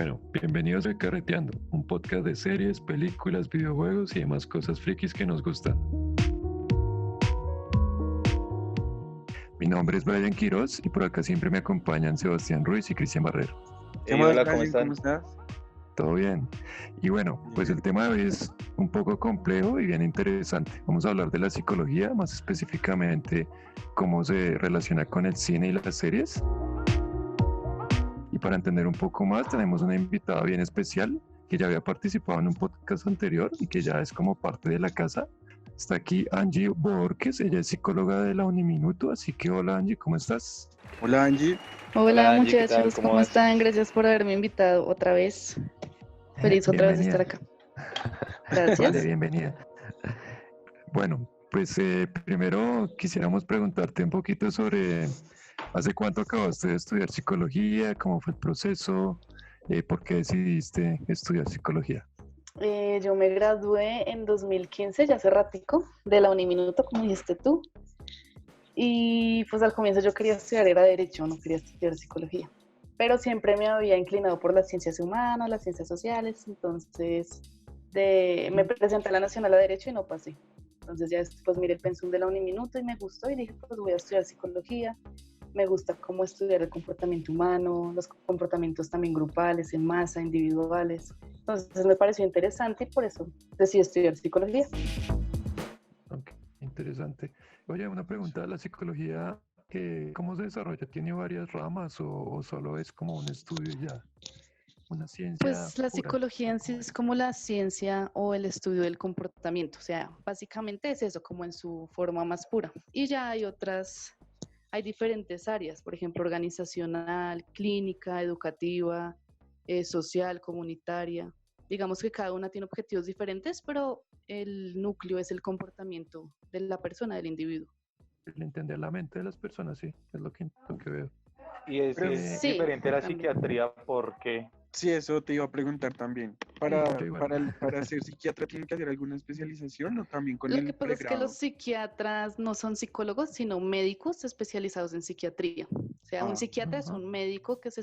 Bueno, bienvenidos a Carreteando, un podcast de series, películas, videojuegos y demás cosas frikis que nos gustan. Mi nombre es Brian Quiroz y por acá siempre me acompañan Sebastián Ruiz y Cristian Barrero. ¿Qué más, Hola, ¿cómo Brian? están? ¿Cómo estás? ¿Todo bien? Y bueno, pues el tema de hoy es un poco complejo y bien interesante. Vamos a hablar de la psicología, más específicamente cómo se relaciona con el cine y las series. Y para entender un poco más, tenemos una invitada bien especial que ya había participado en un podcast anterior y que ya es como parte de la casa. Está aquí Angie Borges, ella es psicóloga de la Uniminuto, así que hola Angie, ¿cómo estás? Hola, Angie. Hola, Hola Angie, ¿qué tal? muchachos, ¿Cómo ¿cómo vas? están? Gracias por haberme invitado otra vez. Feliz otra vez de estar acá. Gracias. Vale, bienvenida. Bueno, pues primero quisiéramos preguntarte un poquito sobre ¿hace cuánto acabaste de estudiar psicología? ¿Cómo fue el proceso? ¿Por qué decidiste estudiar psicología? Yo me gradué en 2015, ya hace ratico, de la Uniminuto, como dijiste tú. Y pues al comienzo yo quería estudiar, era Derecho, no quería estudiar Psicología. Pero siempre me había inclinado por las ciencias humanas, las ciencias sociales. Entonces me presenté a la Nacional a Derecho y no pasé. Entonces ya después miré el pensum de la Uniminuto y me gustó y dije, pues voy a estudiar Psicología. Me gusta cómo estudiar el comportamiento humano, los comportamientos también grupales, en masa, individuales. Entonces me pareció interesante y por eso decidí estudiar psicología. Ok, interesante. Oye, una pregunta, ¿la psicología cómo se desarrolla? ¿Tiene varias ramas o solo es como un estudio y ya? Una ciencia Pues la pura. psicología en sí es como la ciencia o el estudio del comportamiento, o sea, básicamente es eso, como en su forma más pura. Y ya hay diferentes áreas, por ejemplo, organizacional, clínica, educativa, social, comunitaria. Digamos que cada una tiene objetivos diferentes, pero el núcleo es el comportamiento de la persona, del individuo. El entender la mente de las personas, sí, es lo que veo. Y es Pero Sí, diferente a la también. psiquiatría porque sí, eso te iba a preguntar también. Yo igual. Para ser psiquiatra, ¿tiene que hacer alguna especialización o también con Lo el que pasa es que los pregrado? psiquiatras no son psicólogos, sino médicos especializados en psiquiatría. O sea, un Ah, psiquiatra es Ajá. un médico que se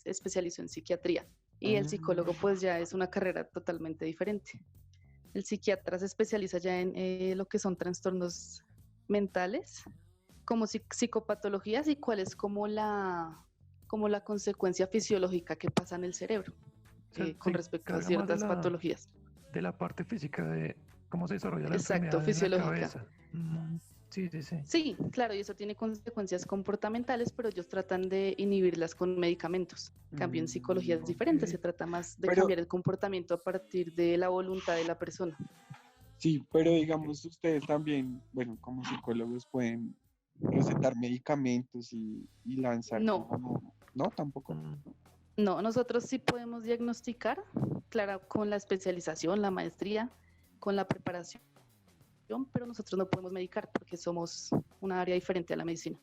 especializó en psiquiatría y el psicólogo ah, pues ya es una carrera totalmente diferente. El psiquiatra se especializa ya en lo que son trastornos mentales, como psicopatologías y cuál es como la consecuencia fisiológica que pasa en el cerebro O sea, con se respecto a encarga más ciertas patologías. de la parte física, de cómo se desarrolla la Exacto, enfermedad en la fisiológica. cabeza. Sí, sí, sí. Sí, claro, y eso tiene consecuencias comportamentales, pero ellos tratan de inhibirlas con medicamentos. En cambio, en psicología es diferente, se Ok. trata más de Pero cambiar el comportamiento a partir de la voluntad de la persona. sí, pero digamos, ustedes también, bueno, como psicólogos pueden recetar medicamentos y lanzar No, como, no, tampoco. Mm, no, nosotros sí podemos diagnosticar, claro, con la especialización, la maestría, con la preparación, pero nosotros no podemos medicar porque somos una área diferente a la medicina.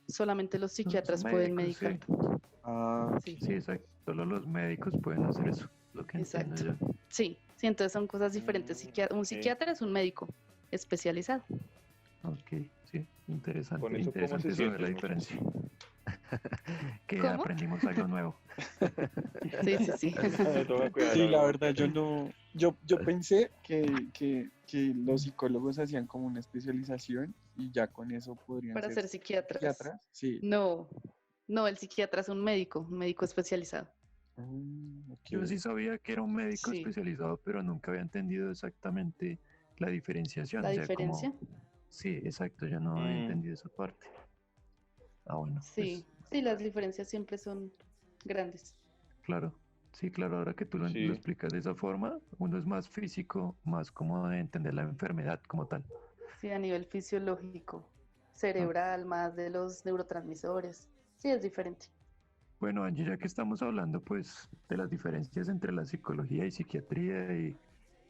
Solamente los son psiquiatras pueden médicos, sí. medicar. Ah, Sí, Sí, exacto. Solo los médicos pueden hacer eso, lo que entiendo exacto. yo. Sí, sí, entonces son cosas diferentes. Un ok. psiquiatra es un médico especializado. Ok, sí, Con interesante. eso, ¿cómo se Interesante saber siente, la diferencia. muchachos? Que ¿Cómo? aprendimos algo nuevo. Sí, sí, sí. Toma cuidado, sí, la no, verdad, yo no, yo pensé que los psicólogos hacían como una especialización y ya con eso podrían Para ser ser psiquiatras. psiquiatras. Sí. No, no, el psiquiatra es un médico especializado. Yo Ok. sí sabía que era un médico Sí, especializado, pero nunca había entendido exactamente la diferenciación. la O sea, como, diferencia. sí, exacto, yo no había Mm, entendido esa parte. Ah, bueno, pues Sí, sí, las diferencias siempre son grandes. claro. Sí, claro, ahora que tú lo sí. explicas de esa forma, uno es más físico, más como de entender la enfermedad como tal. Sí, a nivel fisiológico, Ok. cerebral, más de los neurotransmisores. Sí, es diferente. Bueno, Angie, ya que estamos hablando pues de las diferencias entre la psicología y psiquiatría, y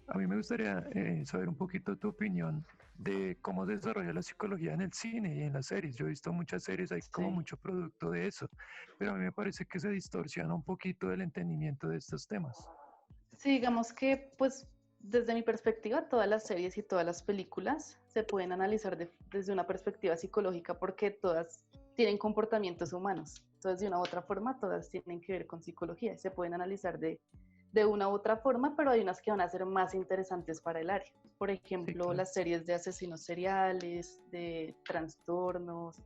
a mí me gustaría saber un poquito tu opinión de cómo se desarrolla la psicología en el cine y en las series. Yo he visto muchas series, hay como Sí. mucho producto de eso, pero a mí me parece que se distorsiona un poquito el entendimiento de estos temas. Sí, digamos que, pues, desde mi perspectiva, todas las series y todas las películas se pueden analizar desde una perspectiva psicológica porque todas tienen comportamientos humanos. Entonces, de una u otra forma, todas tienen que ver con psicología y se pueden analizar de una u otra forma, pero hay unas que van a ser más interesantes para el área. Por ejemplo, claro. las series de asesinos seriales, de trastornos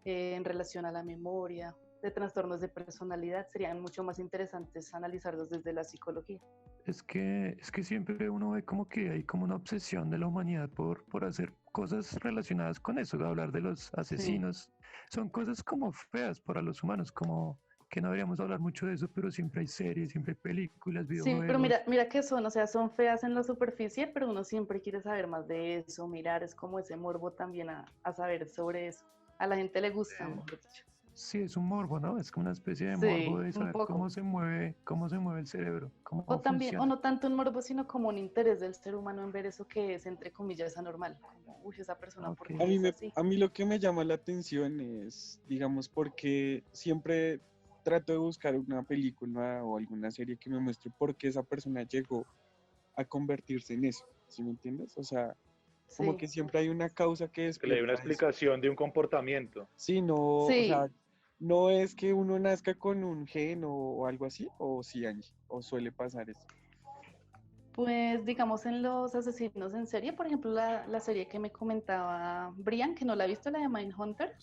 en relación a la memoria, de trastornos de personalidad, serían mucho más interesantes analizarlos desde la psicología. Es que siempre uno ve como que hay como una obsesión de la humanidad por hacer cosas relacionadas con eso, hablar de los asesinos. Son cosas como feas para los humanos, como que no deberíamos hablar mucho de eso, pero siempre hay series, siempre hay películas, Sí, pero videojuegos. mira que son, o sea, son feas en la superficie, pero uno siempre quiere saber más de eso, mirar, es como ese morbo también a saber sobre eso. A la gente le gusta, mejor dicho. Sí, es un morbo, ¿no? Es como una especie de morbo Sí, de un saber poco. cómo se mueve el cerebro, cómo O también, o funciona. no tanto un morbo, sino como un interés del ser humano en ver eso que es, entre comillas, anormal. Como, uy, esa persona, ¿por Ok. A qué mí, es así? a mí lo que me llama la atención es, digamos, porque siempre trato de buscar una película o alguna serie que me muestre por qué esa persona llegó a convertirse en eso, ¿sí me entiendes? O sea, como Sí, que siempre hay una causa que Que le dé una despierta eso. explicación de un comportamiento. Sí, no, o sea, sí, no es que uno nazca con un gen o algo así, o sí, Angie, o suele pasar eso. pues digamos en los asesinos en serie, por ejemplo, la serie que me comentaba Brian, que no la ha visto, la de Mindhunter,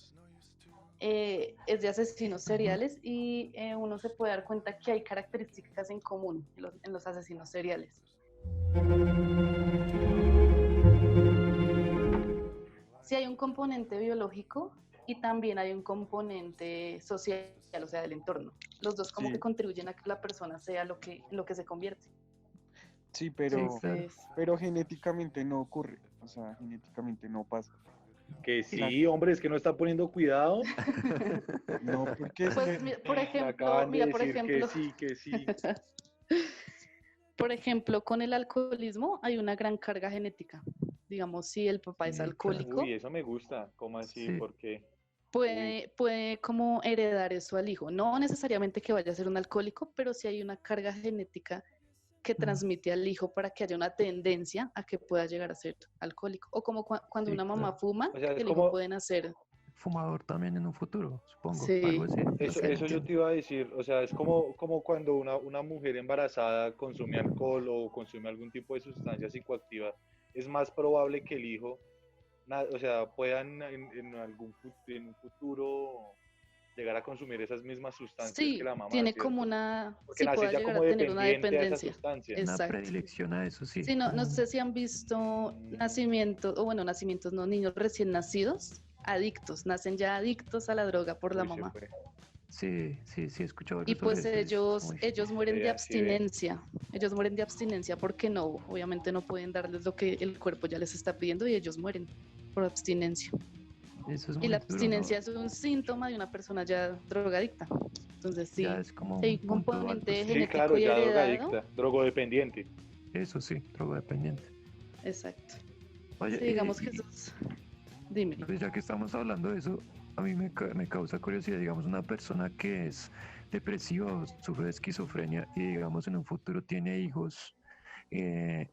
es de asesinos Ujú. seriales y uno se puede dar cuenta que hay características en común en los asesinos seriales. Sí hay un componente biológico y también hay un componente social, o sea, del entorno. Los dos como que Sí, contribuyen a que la persona sea lo que se convierte. sí, Sí, claro. pero genéticamente no ocurre, o sea, genéticamente no pasa. Que La- sí, hombre, es que no está poniendo cuidado. no, porque es Pues que, Me acaban de por decir que ejemplo, sí, que sí. por ejemplo, con el alcoholismo hay una gran carga genética. Digamos, si el papá es Sí, claro. Uy, alcohólico, eso me gusta. ¿Cómo así? Sí, ¿Por qué? Uy, puede como heredar eso al hijo. No necesariamente que vaya a ser un alcohólico, pero sí hay una carga genética que mm, transmite al hijo para que haya una tendencia a que pueda llegar a ser alcohólico. O como cuando sí, una mamá claro. fuma, o sea, que es el hijo como, puede nacer. Fumador también en un futuro, supongo, algo Sí, así, lo que eso yo exacto. te entiendo. iba a decir, o sea, es como cuando una mujer embarazada consume alcohol o consume algún tipo de sustancia psicoactiva, es más probable que el hijo, o sea, puedan en en un futuro llegar a consumir esas mismas sustancias que Sí, la mamá, tiene como ¿cierto? una, Porque sí nace pueda ya llegar como a tener una dependiente a esa dependencia. sustancia. Una Exacto. predilección a eso, sí. Sí, no sé si han visto nacimientos, o bueno, nacimientos, no, niños recién nacidos, adictos, nacen ya adictos a la droga por la Uy, se mamá. fue. Sí, sí, sí, he escuchado algo Y sobre pues eso. Es muy... ellos mueren de Vea, sí ve. abstinencia. Ellos mueren de abstinencia porque no, obviamente no pueden darles lo que el cuerpo ya les está pidiendo y ellos mueren por abstinencia. Eso es Y muy la duro, ¿no? abstinencia es un síntoma de una persona ya drogadicta. Entonces Ya sí, es como hay un un punto alto, componente sí. Sí, genético claro, y ya heredado. drogadicta, drogodependiente. Eso sí, drogodependiente. Exacto. Oye, Sí, digamos que eso es... Dime. pues ya que estamos hablando de eso, a mí me causa curiosidad, digamos, una persona que es depresiva o sufre de esquizofrenia y, digamos, en un futuro tiene hijos, eh,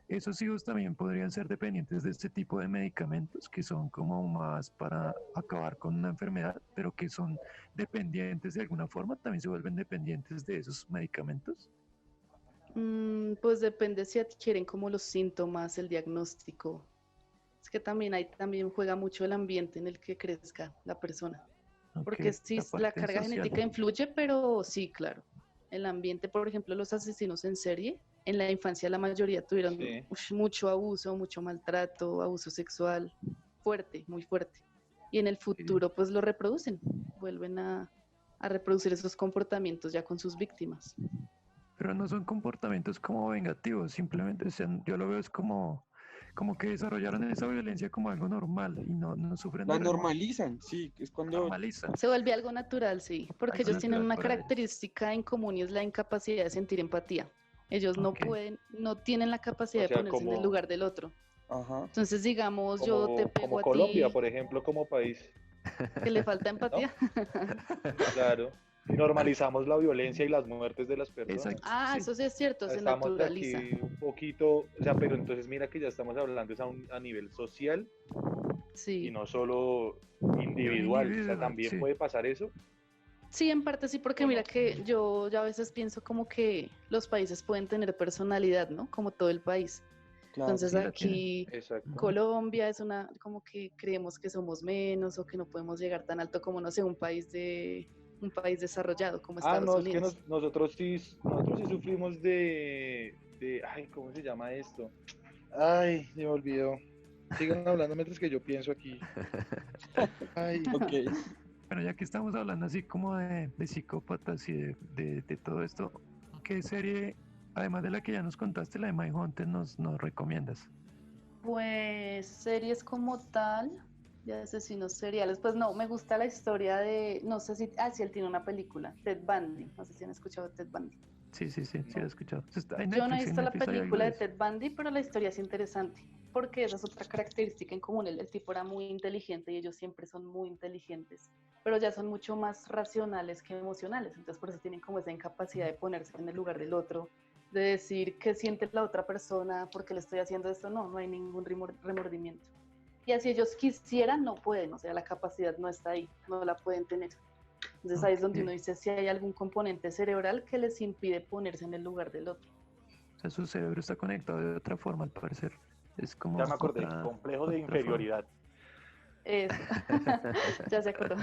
esos hijos también podrían ser dependientes de este tipo de medicamentos que son como más para acabar con una enfermedad, pero que son dependientes de alguna forma, también se vuelven dependientes de esos medicamentos. Pues depende si adquieren como los síntomas, el diagnóstico. Es que también ahí también juega mucho el ambiente en el que crezca la persona. Ok, Porque sí, la la parte carga social. genética influye, pero sí, claro. El ambiente, por ejemplo, los asesinos en serie, en la infancia la mayoría tuvieron Sí. mucho abuso, mucho maltrato, abuso sexual, fuerte, muy fuerte. Y en el Sí. futuro, pues lo reproducen, vuelven a reproducir esos comportamientos ya con sus víctimas. Pero no son comportamientos como vengativos, simplemente yo lo veo es como que desarrollaron esa violencia como algo normal y no sufren de la remordimiento, normalizan, sí, es cuando, normalizan Se vuelve algo natural, sí, porque algo ellos tienen natural una para ellos. característica en común y es la incapacidad de sentir empatía. Ellos no Ok, pueden, no tienen la capacidad O de sea, ponerse en el lugar del otro. ajá, Entonces, digamos, yo te pego como a Colombia, ti por ejemplo, como país, que le falta ¿no? empatía. Claro. Y normalizamos la violencia y las muertes de las personas. exacto, Ah, sí. eso sí es cierto, se Estamos de naturaliza. aquí un poquito, o sea, pero entonces mira que ya estamos hablando es a nivel social y Sí, no solo De un individual, o sea, individuo, también sí. puede pasar eso. Sí, en parte sí, porque mira que yo ya a veces pienso como que los países pueden tener personalidad, ¿no? Como todo el país. Claro. Entonces Sí, la tienen. aquí Exacto. Colombia es una, como que creemos que somos menos o que no podemos llegar tan alto como, no sé, un país desarrollado como Ah, Estados no, es que Unidos. nosotros sí sufrimos ay, ¿cómo se llama esto? Ay, se me olvidó. Sigan hablando mientras que yo pienso aquí. Ay, Ok. Bueno, ya que estamos hablando así como de psicópatas y de todo esto, ¿qué serie, además de la que ya nos contaste, la de Mindhunter, nos recomiendas? Pues series como tal, de asesinos seriales, pues no, me gusta la historia de, no sé si, sí, él tiene una película, Ted Bundy, no sé si han escuchado de Ted Bundy. Sí, lo he no. escuchado. Está Yo no he En visto la Netflix hay algo película de de eso. Ted Bundy, pero la historia es interesante, porque esa es otra característica en común, el tipo era muy inteligente y ellos siempre son muy inteligentes, pero ya son mucho más racionales que emocionales, entonces por eso tienen como esa incapacidad de ponerse en el lugar del otro, de decir qué siente la otra persona, por qué le estoy haciendo esto, no hay ningún remordimiento. Y así ellos quisieran, no pueden, o sea, la capacidad no está ahí, no la pueden tener. Entonces ahí es donde uno Ok. dice si hay algún componente cerebral que les impide ponerse en el lugar del otro. O sea, su cerebro está conectado de otra forma, al parecer. Es Ya me como acordé, complejo de otra forma. inferioridad. Eso, ya se acordó.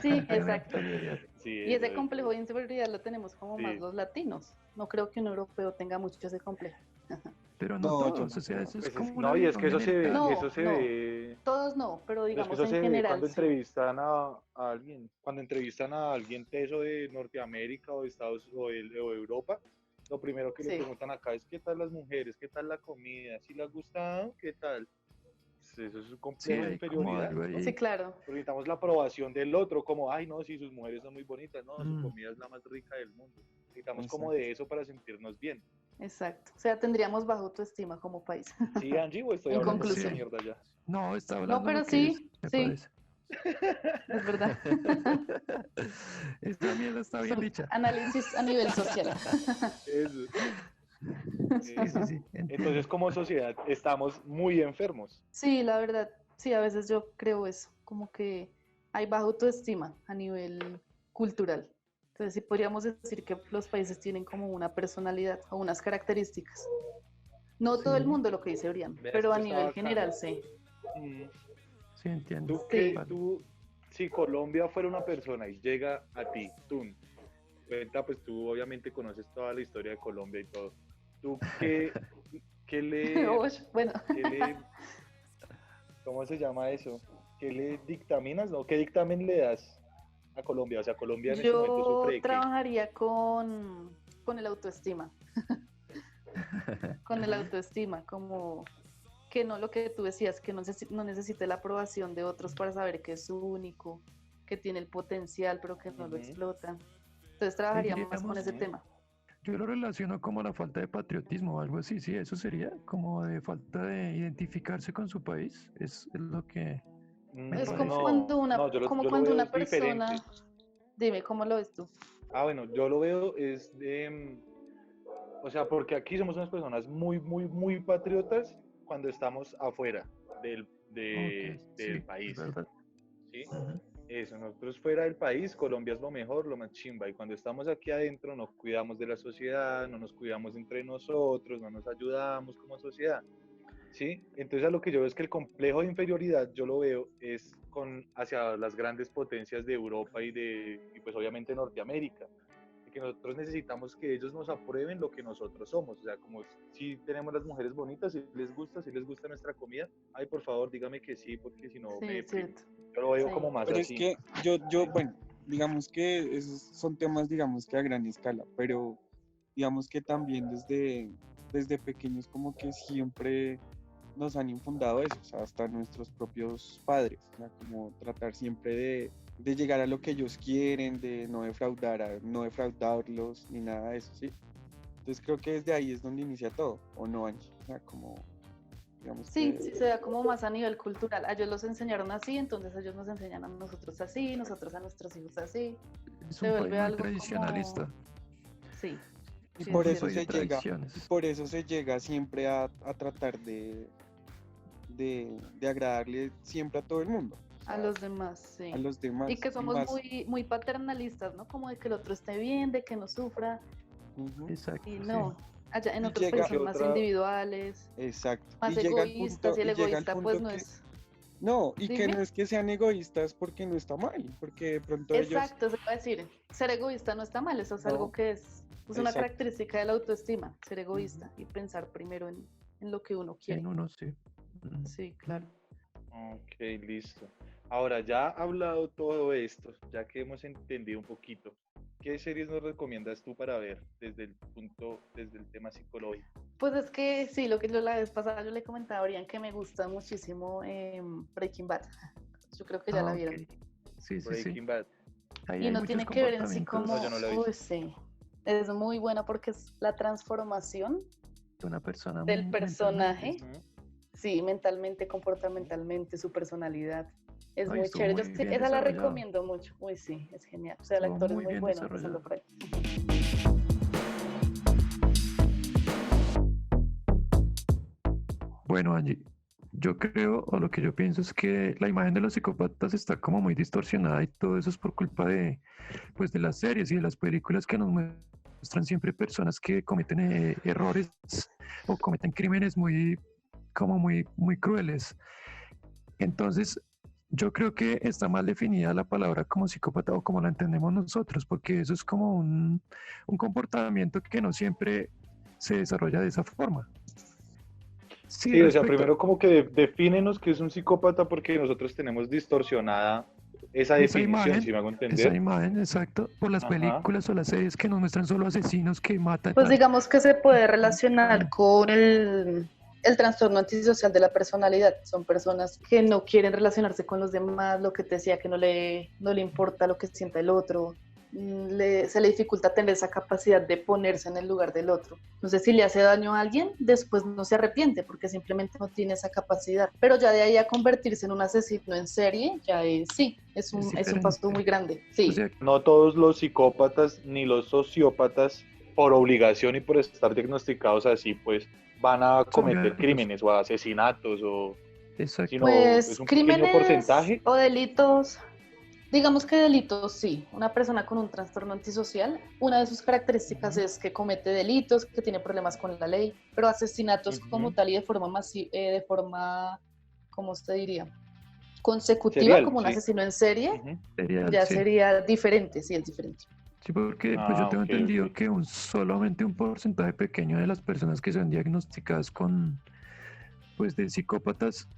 Sí, Complejo de exacto. inferioridad. Sí, Y ese eso, complejo de inferioridad lo tenemos como más sí. los latinos. No creo que un europeo tenga mucho ese complejo. Pero no No, yo todos, no o sea, creo. eso es Pues es, como una no, y es que visión general. eso No, se no, ve, todos no, pero pero es que digamos eso en se ve general cuando sí. entrevistan a alguien, cuando entrevistan a alguien teso de Norteamérica o de o Europa, lo primero que le Sí, preguntan acá es qué tal las mujeres, qué tal la comida, si les ha gustado, qué tal. Pues eso es un Sí, complejo de hay como inferioridad, algo ¿no? sí, ahí. claro, Porque necesitamos la aprobación del otro, como, ay, no, sí, sus mujeres son muy bonitas, no, su Mm, comida es la más rica del mundo. Necesitamos como Exacto. de eso para sentirnos bien. exacto. O sea, tendríamos baja autoestima como país. Sí, Angie, o estoy En hablando mucha conclusión. sí. mierda ya. No, está No, hablando lo pero que es, sí, me sí, parece. es verdad. Esta mierda está Es bien un dicha. análisis a nivel social. Eso. Sí, Entonces, entiendo. como sociedad, estamos muy enfermos. Sí, la verdad, sí, a veces yo creo eso, como que hay baja autoestima a nivel cultural. Entonces sí podríamos decir que los países tienen como una personalidad o unas características. No todo el Sí, mundo lo que dice Brian, Vea, pero esto a está nivel bacano. general sí. Mm, sí, entiendo. Tú Sí. que, Vale. tú, si Colombia fuera una persona y llega a ti, tú, cuenta, pues tú obviamente conoces toda la historia de Colombia y todo. ¿Tú qué le, Uy, bueno, qué le, cómo se llama eso? ¿Qué le dictaminas, no? ¿Qué dictamen le das a Colombia? O sea, Colombia en este momento sufre yo de qué. trabajaría con el autoestima, con el autoestima, como que no lo que tú decías, que no necesite la aprobación de otros para saber que es único, que tiene el potencial, pero que no lo Ujú. explota. Entonces Ahí trabajaría más con diríamos, ese Ujú. tema. yo lo relaciono como la falta de patriotismo o algo así, sí, eso sería como de falta de identificarse con su país, es lo que me Es parece. No, como yo lo cuando veo una es diferente. persona, dime, ¿cómo lo ves tú? Ah, bueno, yo lo veo es de, o sea, porque aquí somos unas personas muy, muy, muy patriotas cuando estamos afuera Ok, del sí, es país, verdad. ¿sí? Ujú. Eso, nosotros fuera del país, Colombia es lo mejor, lo más chimba, y cuando estamos aquí adentro no cuidamos de la sociedad, no nos cuidamos entre nosotros, no nos ayudamos como sociedad. ¿Sí? Entonces a lo que yo veo es que el complejo de inferioridad yo lo veo es hacia las grandes potencias de Europa y pues obviamente Norteamérica, y que nosotros necesitamos que ellos nos aprueben lo que nosotros somos, o sea, como si tenemos las mujeres bonitas, si les gusta nuestra comida, ay por favor dígame que sí, porque si no Sí, me es deprimo. cierto. Yo lo veo Sí. como más Pero es así. que bueno, digamos que esos son temas, digamos que a gran escala, pero digamos que también desde pequeños como que siempre nos han infundado eso, o sea, hasta nuestros propios padres, o sea, como tratar siempre de llegar a lo que ellos quieren, de no defraudarlos, ni nada de eso, ¿sí? Entonces creo que desde ahí es donde inicia todo, ¿o no, Angie? O sea, como, digamos Sí, que, sí, se da como más a nivel cultural. A ellos los enseñaron así, entonces ellos nos enseñan a nosotros así, nosotros a nuestros hijos así. Es Se un país vuelve muy algo como, tradicionalista, sí, y sí es por es un eso cierto. país de se llega, y tradiciones. por eso se llega siempre a tratar de agradarle siempre a todo el mundo, A los demás, sí. a los demás. Y que somos más. muy paternalistas, ¿no? Como de que el otro esté bien, de que no sufra. Ujú, Exacto, Y sí. no, allá en Y otros llega- países son más otra- individuales, exacto. más Y llega el egoístas, punto, y el y llega el egoísta pues punto no que, es... no, y que Dime. no es que sean egoístas porque no está mal, porque de pronto ellos, Exacto, se puede decir, ser egoísta no está mal, eso es No, algo que es una exacto. característica de la autoestima, ser egoísta y pensar primero en lo que uno quiere. En uno, sí. Sí, claro. Ok, listo. Ahora, ya hablado todo esto, ya que hemos entendido un poquito, ¿qué series nos recomiendas tú para ver desde el tema psicológico? Pues es que sí, lo que yo la vez pasada yo le comentaba a Orián que me gusta muchísimo Breaking Bad. Yo creo que ya la Ok. vieron. Sí, sí, sí. Breaking Bad. Ahí Y hay no muchos tiene que ver en sí comportamientos como, No, yo no la he uy, visto. sí, es muy buena porque es la transformación de una persona del mentalmente. personaje, Ujú. sí, mentalmente, comportamentalmente, su personalidad. Es No, y muy estuvo chévere. muy Yo bien esa la desarrollado. recomiendo mucho. Uy, sí, es genial. O sea, el Estuvo actor es muy muy bien bueno, empezando por ahí. Bueno, Angie, yo creo, o lo que yo pienso es que la imagen de los psicópatas está como muy distorsionada y todo eso es por culpa de, pues, de las series y de las películas que nos muestran siempre personas que cometen errores o cometen crímenes muy crueles. Entonces, yo creo que está mal definida la palabra como psicópata o como la entendemos nosotros, porque eso es como un comportamiento que no siempre se desarrolla de esa forma. Sí, Sí, o sea, respecto primero como que defínenos qué es un psicópata porque nosotros tenemos distorsionada esa definición, si me hago esa entender. imagen, exacto, por las Ajá. películas o las series que nos muestran solo asesinos que matan Pues digamos que se puede relacionar a... con el trastorno antisocial de la personalidad. Son personas que no quieren relacionarse con los demás, lo que te decía, que no le importa lo que sienta el otro. Se le dificulta tener esa capacidad de ponerse en el lugar del otro. Entonces, si le hace daño a alguien, después no se arrepiente porque simplemente no tiene esa capacidad. Pero ya de ahí a convertirse en un asesino en serie, ya sí, es un paso muy grande. O Sí. sea, No todos los psicópatas ni los sociópatas, por obligación y por estar diagnosticados así, pues van a son cometer violentos. crímenes o asesinatos, Exacto. sino es Pues un pequeño crímenes porcentaje. o delitos, digamos que delitos sí. Una persona con un trastorno antisocial, una de sus características es que comete delitos, que tiene problemas con la ley, pero asesinatos como Ujú. tal y de forma de forma, ¿cómo se diría? Consecutiva, Serial, como un sí. asesino en serie, Ujú. ya Sí. sería diferente, sí, es diferente. Sí, porque pues yo Ah, tengo ok, entendido ok. que solamente un porcentaje pequeño de las personas que son diagnosticadas con, pues, de psicópatas,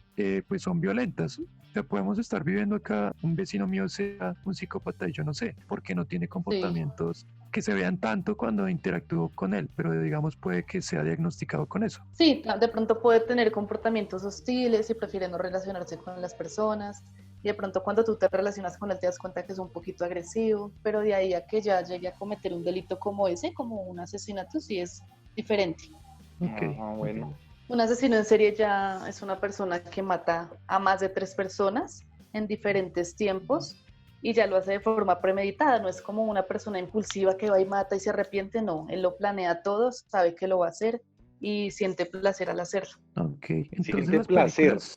pues son violentas. O sea, podemos estar viviendo acá, un vecino mío sea un psicópata y yo no sé, porque no tiene Sí, comportamientos que se vean tanto cuando interactúo con él, pero digamos puede que sea diagnosticado con eso. sí, de pronto puede tener comportamientos hostiles y prefiere no relacionarse con las personas. Y de pronto cuando tú te relacionas con él te das cuenta que es un poquito agresivo, pero de ahí a que ya llegue a cometer un delito como ese, como un asesinato, sí es diferente. Ok, Ajá, bueno. entiendo. Un asesino en serie ya es una persona que mata a más de 3 personas en diferentes tiempos y ya lo hace de forma premeditada, no es como una persona impulsiva que va y mata y se arrepiente, no, él lo planea todo, sabe que lo va a hacer y siente placer al hacerlo. Ok, entonces Siente las placer. películas,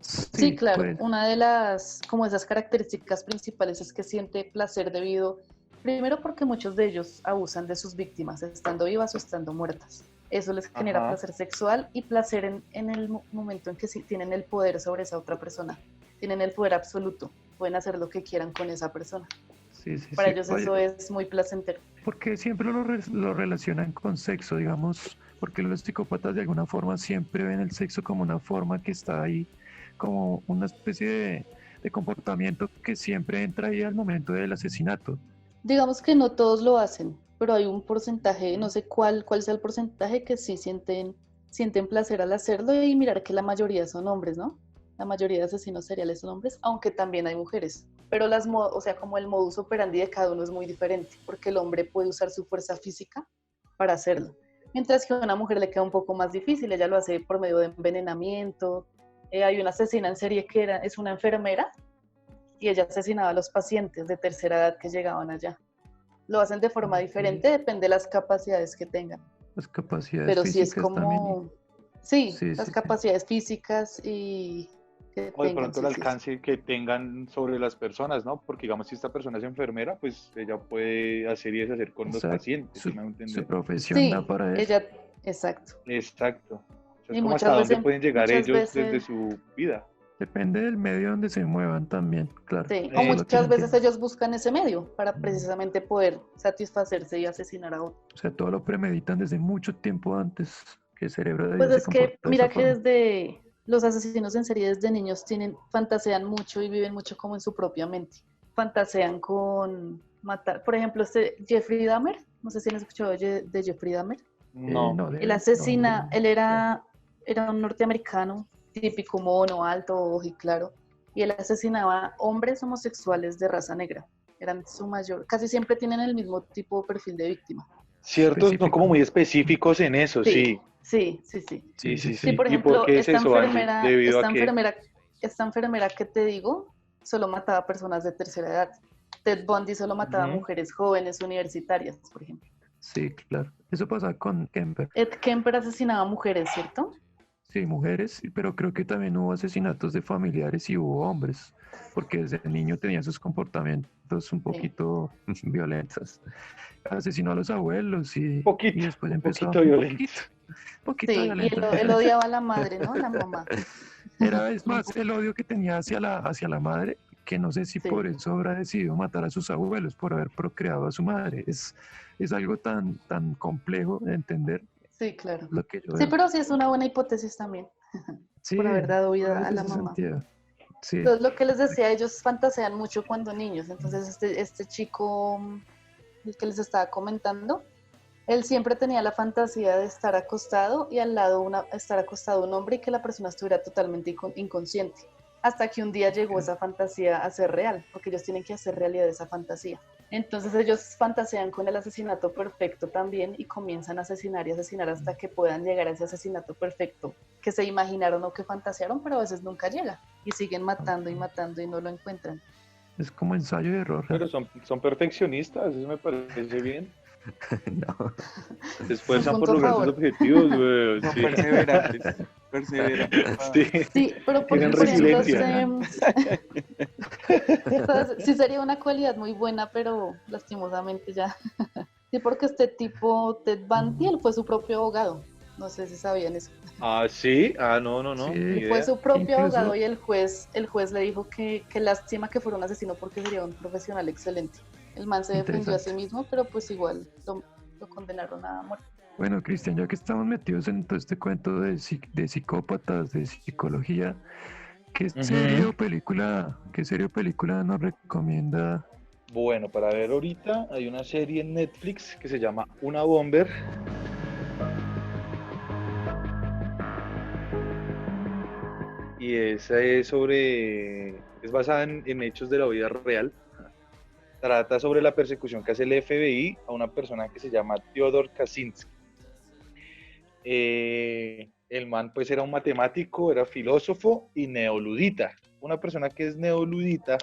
Sí, sí, claro, pues, una de las, como esas características principales es que siente placer debido, primero porque muchos de ellos abusan de sus víctimas, estando vivas o estando muertas. Eso les genera Ajá. placer sexual y placer en el momento en que sí tienen el poder sobre esa otra persona, tienen el poder absoluto, pueden hacer lo que quieran con esa persona. sí, sí, Para sí. ellos Oye, eso es muy placentero. porque siempre lo relacionan con sexo, digamos, porque los psicópatas de alguna forma siempre ven el sexo como una forma que está ahí, como una especie de comportamiento que siempre entra ahí al momento del asesinato. Digamos que no todos lo hacen, pero hay un porcentaje, no sé cuál sea el porcentaje que sí sienten placer al hacerlo y mirar que la mayoría son hombres, ¿no? La mayoría de asesinos seriales son hombres, aunque también hay mujeres. Pero o sea, como el modus operandi de cada uno es muy diferente, porque el hombre puede usar su fuerza física para hacerlo. Mientras que a una mujer le queda un poco más difícil, ella lo hace por medio de envenenamiento. Hay una asesina en serie que es una enfermera y ella asesinaba a los pacientes de tercera edad que llegaban allá. Lo hacen de forma Ok. diferente, depende de las capacidades que tengan. Las capacidades Pero sí es físicas también. como, Sí, Sí, las sí. capacidades físicas y que O de tengan, pronto el sí, sí, sí. alcance que tengan sobre las personas, ¿no? Porque digamos, si esta persona es enfermera, pues ella puede hacer y deshacer con los Exacto. pacientes, ¿sí me va a Su entender? profesión da Sí, para eso. ella, exacto. Exacto. O sea, es Y como hasta dónde pueden llegar muchas ellos desde veces, su vida. Depende del medio donde se muevan también, claro. sí, o Eso es lo que yo muchas veces entiendo. ellos buscan ese medio para Mm. precisamente poder satisfacerse y asesinar a otro. O sea, todo lo premeditan desde mucho tiempo antes que el cerebro de Pues Dios se es que comporta de esa mira que forma. desde los asesinos en serie desde niños fantasean mucho y viven mucho como en su propia mente. Fantasean con matar, por ejemplo, este Jeffrey Dahmer, no sé si han escuchado de Jeffrey Dahmer. No. No, Él no, asesina, él era un norteamericano, típico mono, alto, ojiclaro, y él asesinaba hombres homosexuales de raza negra. Eran su mayor, casi siempre tienen el mismo tipo de perfil de víctima. Ciertos son como específico. muy específicos en eso, Sí, sí. sí, sí, sí. Sí, Sí, sí, sí, Sí, sí. sí. por ¿Y por ejemplo, qué es eso, Angie? ¿Debido a qué? esta enfermera que te digo, solo mataba a personas de tercera edad. Ted Bundy solo mataba a Ujú. mujeres jóvenes universitarias, por ejemplo. Sí, claro. Eso pasa con Kemper. Ed Kemper asesinaba a mujeres, ¿cierto? Sí, mujeres, sí, pero creo que también hubo asesinatos de familiares y hubo hombres, porque desde niño tenía sus comportamientos un Sí. poquito violentos. Asesinó a los abuelos y Poquito, después un empezó poquito violento. poquito Sí, y violento. él odiaba a la madre, ¿no? La mamá. Es más, el odio que tenía hacia la madre, que no sé si Sí, por eso habrá decidido matar a sus abuelos, por haber procreado a su madre. Es algo tan complejo de entender sí, claro. lo que yo Sí, veo. pero sí es una buena hipótesis también, por Sí, haber dado ahora vida a desde la ese mamá. sentido. Sí, Entonces, lo que les decía, ellos fantasean mucho cuando niños. Entonces, este chico, el que les estaba comentando, él siempre tenía la fantasía de estar acostado y al lado estar acostado un hombre y que la persona estuviera totalmente inconsciente. Hasta que un día llegó ok. esa fantasía a ser real, porque ellos tienen que hacer realidad esa fantasía. Entonces ellos fantasean con el asesinato perfecto también y comienzan a asesinar y asesinar hasta que puedan llegar a ese asesinato perfecto que se imaginaron o que fantasearon, pero a veces nunca llega y siguen matando y matando y no lo encuentran. Es como ensayo de error. Pero son perfeccionistas, eso me parece bien. No. Se Un esfuerzan por punto a lograr sus favor. objetivos, güey. Son Sí. perseverantes. Perseveran Sí. Sí, pero Tienen porque, por Sí, son ejemplo, resiliencia. perseverantes. sí sería una cualidad muy buena, pero lastimosamente ya. Sí, porque este tipo, Ted Bundy, él fue su propio abogado. No sé si sabían eso. Ah, sí. Ah, no, no, no. Ni Sí, Él fue idea. su propio abogado incluso, y el juez le dijo que lástima que fuera un asesino porque sería un profesional excelente. El man se defendió a sí interesante. mismo, pero pues igual lo condenaron a muerte. Bueno, Cristian, ya que estamos metidos en todo este cuento de psicópatas, de psicología, Ujú. qué serie o película nos recomienda? Bueno, para ver ahorita hay una serie en Netflix que se llama Una Bomber. Y esa es basada en hechos de la vida real. Trata sobre la persecución que hace el FBI a una persona que se llama Theodor Kaczynski. El man pues era un matemático, era filósofo y neoludita. Una persona que es neoludita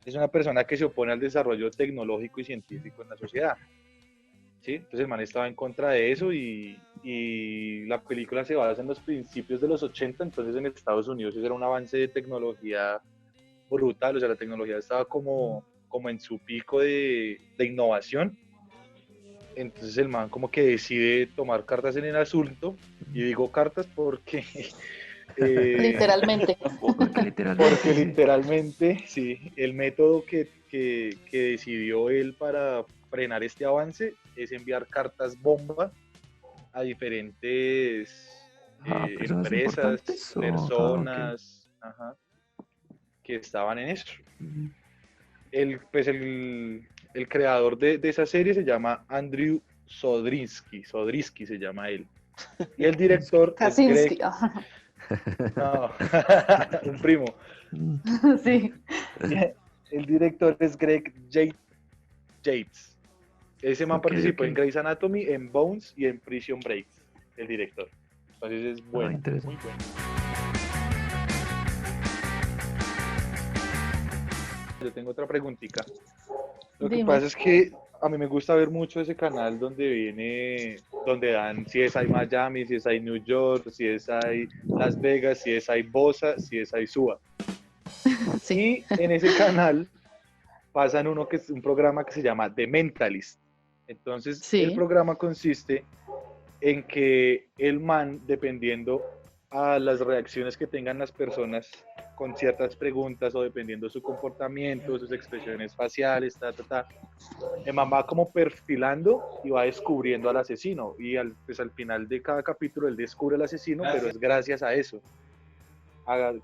es una persona que se opone al desarrollo tecnológico y científico en la sociedad. ¿Sí? Entonces el man estaba en contra de eso y la película se basa en los principios de los 80, entonces en Estados Unidos era un avance de tecnología brutal, o sea, la tecnología estaba como en su pico de innovación. Entonces el man como que decide tomar cartas en el asunto, y digo cartas porque Literalmente. Porque porque literalmente sí. literalmente, sí, el método que decidió él para frenar este avance es enviar cartas bomba a diferentes ¿Personas empresas, importantes o...? Ok. personas, ajá, que estaban en eso. El creador de esa serie se llama Andrew Sodrisky se llama él. Y el Linsky. director es Kaczynski. Greg, no, un primo. Mm, Sí. El director es Greg Yates. Ese man ok, ok. participó en Grey's Anatomy, en Bones y en Prison Break, el director. Entonces es buena, muy Interesante. buena. Yo tengo otra preguntita. Lo que Dime. pasa es que a mí me gusta ver mucho ese canal donde dan CSI Miami, CSI New York, CSI Las Vegas, CSI Bosa, CSI Suba. Sí, Y en ese canal pasan uno que es un programa que se llama The Mentalist. Entonces, el sí. programa consiste en que el man, dependiendo a las reacciones que tengan las personas con ciertas preguntas o dependiendo de su comportamiento, sus expresiones faciales, el man va como perfilando y va descubriendo al asesino. Y pues al final de cada capítulo él descubre al asesino, pero es gracias a eso.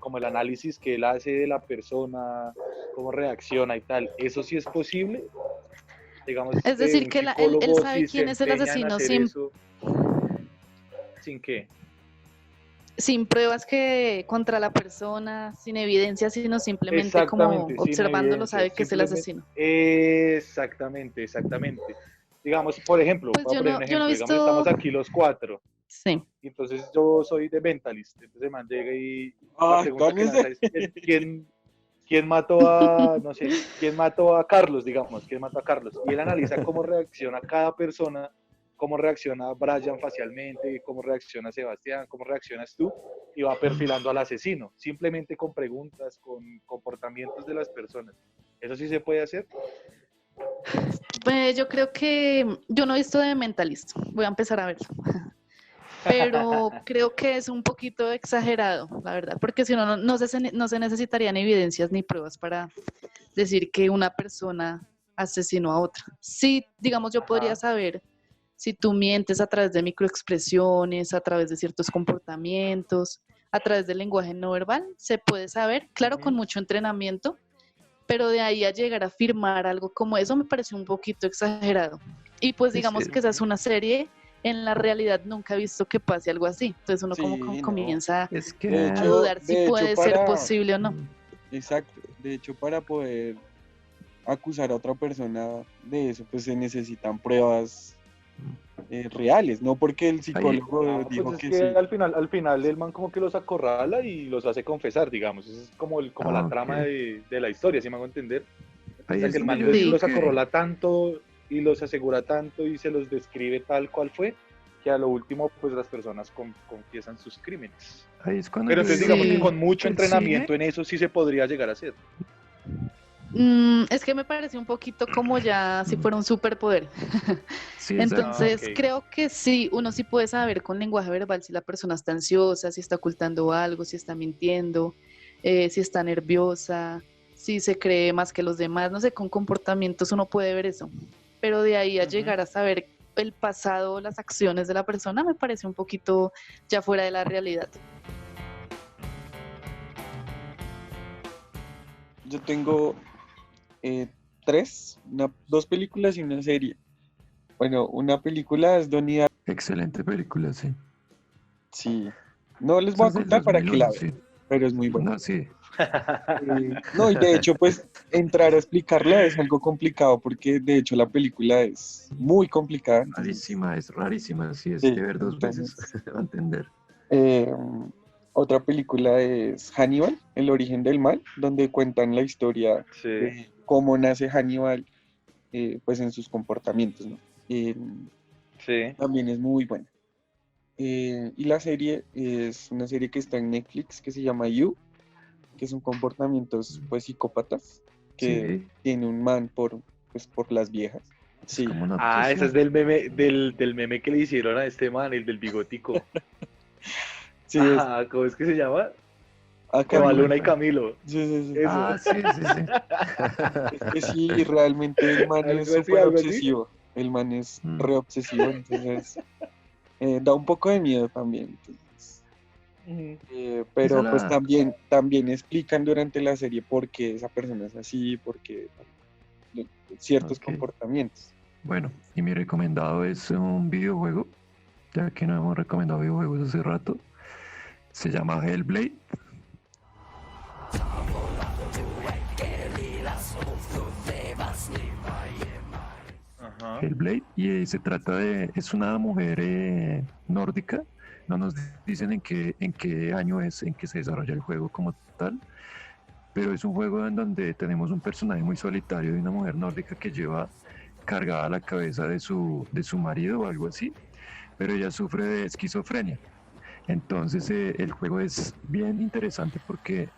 Como el análisis que él hace de la persona, cómo reacciona y tal. Eso sí es posible. Digamos, Es decir, un que él psicólogo sabe si se quién es el empeña en asesino hacer sin, eso, sin qué. sin pruebas que contra la persona, sin evidencia, sino simplemente como Exactamente, sin observándolo evidencia, sabe que es el simplemente. asesino. Exactamente, exactamente. Digamos, por ejemplo, Pues voy a poner un yo no he ejemplo, digamos, visto, estamos aquí los cuatro, sí. y entonces yo soy de Mentalist, entonces el man llega y la Ah, pregunta que lanza cálmese. es, ¿quién mató a, no sé, quién mató a Carlos, digamos, quién mató a Carlos? Y él analiza cómo reacciona cada persona, cómo reacciona Brian facialmente, cómo reacciona Sebastián, cómo reaccionas tú, y va perfilando al asesino, simplemente con preguntas, con comportamientos de las personas. ¿Eso sí se puede hacer? Pues yo creo que yo no he visto de Mentalist, voy a empezar a verlo. Pero creo que es un poquito exagerado, la verdad, porque si no, no se necesitarían evidencias ni pruebas para decir que una persona asesinó a otra. Sí, digamos, yo podría Ajá. saber si tú mientes a través de microexpresiones, a través de ciertos comportamientos, a través del lenguaje no verbal, se puede saber, claro, con Ujú. mucho entrenamiento, pero de ahí a llegar a afirmar algo como eso me pareció un poquito exagerado. Y pues Es digamos que, que esa es una serie, en la realidad nunca he visto que pase algo así. Entonces uno como Sí, no. comienza es De que, a hecho, dudar si puede ser posible o no. mm, exacto. De hecho, para poder acusar a otra persona de eso, pues se necesitan pruebas reales, no porque el ahí, psicólogo No, pues dijo es que que sí. al final el man como que los acorrala y los hace confesar, digamos. Esa es como la ok, trama de la historia, ¿sí me hago entender? O ahí sea, es que el donde man yo digo los que, acorrala tanto y los asegura tanto y se los describe tal cual fue, que a lo último pues las personas confiesan sus crímenes. ahí es cuando Pero yo entonces digo digamos que Sí. con mucho el cine, entrenamiento en eso sí se podría llegar a hacer. Es que me parece un poquito como ya si fuera un superpoder. sí, Ah, exacto, ok. Entonces, creo que sí, uno sí puede saber con lenguaje verbal si la persona está ansiosa, si está ocultando algo, si está mintiendo, si está nerviosa, si se cree más que los demás, no sé, con comportamientos uno puede ver eso. Pero de ahí a Ujú. llegar a saber el pasado, las acciones de la persona, me parece un poquito ya fuera de la realidad. Yo tengo eh, dos películas y una serie. Bueno, una película es Donnie Darko. excelente película, sí. Sí, no les Esa voy a es del contar para que la 2001, vean, sí. pero es muy buena. No, sí, No, y de hecho, pues entrar a explicarla es algo complicado porque de hecho la película es muy complicada, entonces, rarísima, es rarísima, sí, es sí, que ver dos veces entonces, va a entender. eh, otra película es Hannibal, El origen del mal, donde cuentan la historia Sí. de cómo nace Hannibal, pues en sus comportamientos, ¿no? Sí. También es muy buena. Y la serie es una serie que está en Netflix que se llama You, que son comportamientos pues psicópatas que Sí, tiene un man por las viejas. es Sí. como una Ah, esa es obsesión. del meme que le hicieron a este man, el del bigotico. Sí, es Ajá, ¿cómo es que se llama? acá. ¿Cuál, cuál, Evaluna y cuál? Camilo. Sí, sí, sí. Eso. Ah, sí, sí, sí. Es que sí, realmente el man es Algo así, súper algo así. obsesivo. El man es Mm, re obsesivo, entonces da un poco de miedo también. Entonces, Ujú. esa pero pues la, también explican durante la serie por qué esa persona es así, por qué ciertos ok. comportamientos. Bueno, y mi recomendado es un videojuego, ya que no hemos recomendado videojuegos hace rato. Se llama Hellblade. Ajá. Hellblade, y se trata de, es una mujer nórdica. No nos dicen en qué año es, en que se desarrolla el juego como tal, pero es un juego en donde tenemos un personaje muy solitario de una mujer nórdica que lleva cargada la cabeza de su marido o algo así, pero ella sufre de esquizofrenia. Entonces el juego es bien interesante porque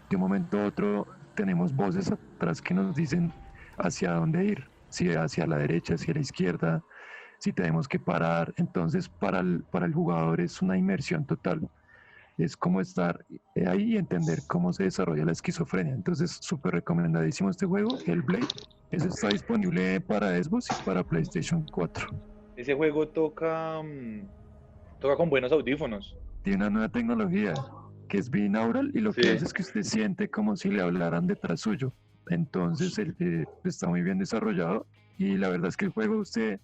de un momento a otro tenemos voces atrás que nos dicen hacia dónde ir, si hacia la derecha, hacia la izquierda, si tenemos que parar. Entonces para el jugador es una inmersión total. Es como estar ahí y entender cómo se desarrolla la esquizofrenia. Entonces, súper recomendadísimo este juego, Hellblade. Ese está disponible para Xbox y para PlayStation 4. Ese juego toca con buenos audífonos. Tiene una nueva tecnología que es binaural y lo Sí. que hace es que usted siente como si le hablaran detrás suyo. Entonces, está muy bien desarrollado y la verdad es que el juego usted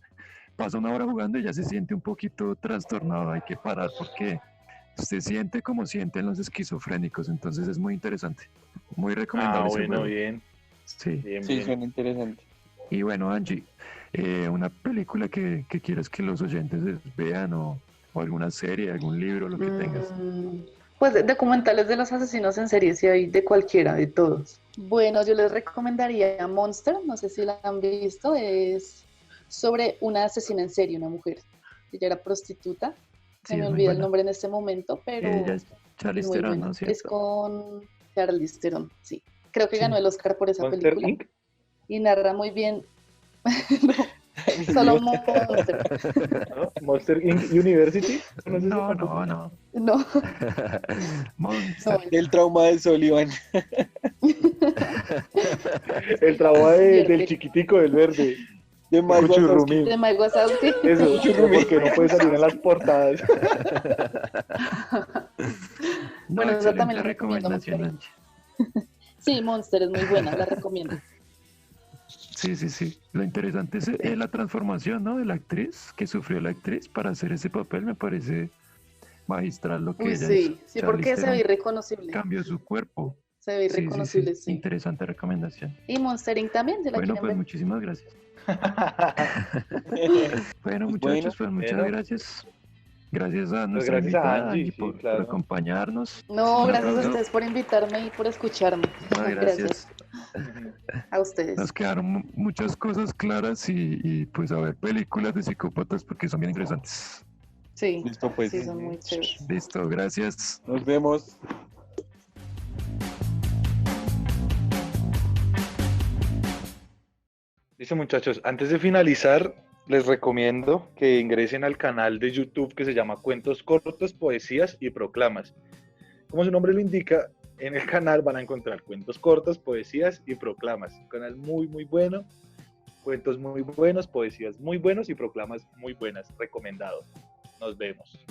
pasa una hora jugando y ya se siente un poquito trastornado. Hay que parar porque usted siente como sienten los esquizofrénicos. Entonces es muy interesante. Muy recomendable ese Bueno, juego. bien. Sí. Bien, Sí, bien. suena interesante. Y bueno, Angie, una película que quieras que los oyentes vean o alguna serie, algún libro, lo que tengas. Pues documentales de los asesinos en serie, si hay de cualquiera, de todos. Bueno, yo les recomendaría Monster, no sé si la han visto, es sobre una asesina en serie, una mujer. Ella era prostituta, se Sí, me es muy olvida el buena. nombre en este momento, pero Ella es Charlize es muy Theron, buena. ¿no es cierto? Es con Charlize Theron, sí. Creo que Sí. ganó el Oscar por esa Monster película. Inc. Y narra muy bien. No, solo Monster. ¿No? Monster Inc. University. ¿No es ese No, tampoco? no. No, Monster. no. El trauma de Sullivan. El trabajo Pierde. del chiquitico, del verde. De Mike Wazowski. Cuchurrumí. De Mike Wazowski. Eso, porque no puede salir en las portadas. No, Bueno, esa excelente también la recomiendo recomendación, mucho. Angie. Sí, Monster es muy buena, la recomiendo. Sí, sí, sí. Lo interesante es la transformación, ¿no? De la actriz, que sufrió la actriz para hacer ese papel, me parece magistral lo que Uy, ella sí, hizo. sí, Charlize porque se ve Theron irreconocible. cambió su cuerpo. Se ve Sí, sí, irreconocible, sí. sí. Interesante recomendación. Y Monster Inc. también, ¿se la Bueno, quieren pues ver? muchísimas gracias. Bueno, muchachos, pues muchas Bueno. gracias. Gracias a Pues nuestra gracias a invitada Angie, Angie sí, por claro. acompañarnos. No, Un gracias a aplauso. ustedes por invitarme y por escucharme. No, Muchas gracias. a ustedes. Nos quedaron muchas cosas claras y pues a ver películas de psicópatas porque son bien interesantes. Sí, Listo, pues. sí, son muy chéveres. Listo, gracias. Nos vemos. Listo, muchachos. Antes de finalizar, les recomiendo que ingresen al canal de YouTube que se llama Cuentos Cortos, Poesías y Proclamas. Como su nombre lo indica, en el canal van a encontrar cuentos cortos, poesías y proclamas. Un canal muy, muy bueno. Cuentos muy buenos, poesías muy buenos y proclamas muy buenas. Recomendado. Nos vemos.